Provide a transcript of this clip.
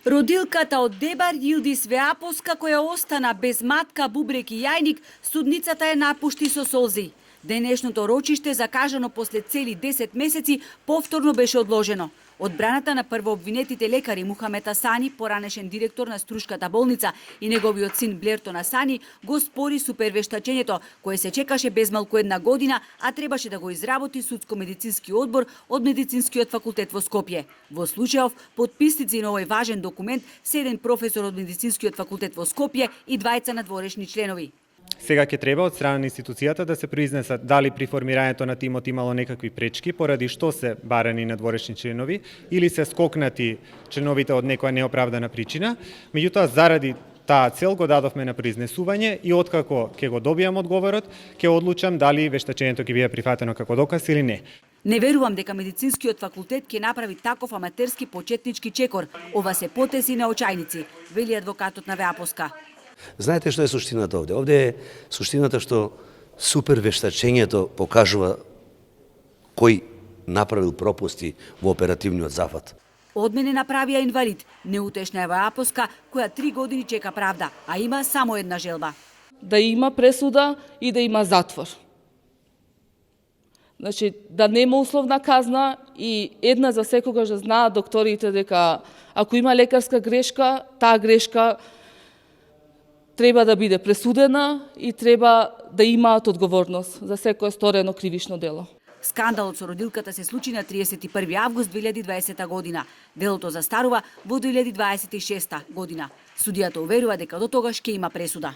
Родилката од Дебар Јилдис Веапоска, која остана без матка, бубрек и јајник, судницата ја напушти со солзи. Денешното рочиште, закажано после цели 10 месеци, повторно беше одложено. Одбраната на првообвинетите лекари Мухамед Асани, поранешен директор на Струшката болница, и неговиот син Блертон Асани го спори супервештачењето, кое се чекаше безмалку една година, а требаше да го изработи судско-медицински одбор од Медицинскиот факултет во Скопје. Во случајов, подписници на овој важен документ се еден професор од Медицинскиот факултет во Скопје и двајца надворешни членови. Сега ќе треба од страна на институцијата да се произнесат дали при формирањето на тимот имало некакви пречки, поради што се барани надворешни членови, или се скокнати членовите од некоја неоправдана причина. Меѓутоа, заради таа цел го дадовме на произнесување и откако ќе го добијам одговорот, ќе одлучам дали вештачењето ќе биде прифатено како доказ или не. Не верувам дека Медицинскиот факултет ќе направи таков аматерски почетнички чекор. Ова се потеси на очајници, вели адвокатот на Веапоска. Знаете што е суштината овде? Овде е суштината што супервештачењето покажува кој направил пропусти во оперативниот зафат. Од мене направија инвалид, неутешна е Веапоска, која 3 години чека правда, а има само една желба. Да има пресуда и да има затвор. Значи, да нема условна казна и една за секогаш да знаат докторите дека ако има лекарска грешка, таа грешка треба да биде пресудена и треба да имаат одговорност за секое сторено кривишно дело. Скандалот со родилката се случи на 31 август 2020 година. Делото застарува во 2026 година. Судијата уверува дека до тогаш ќе има пресуда.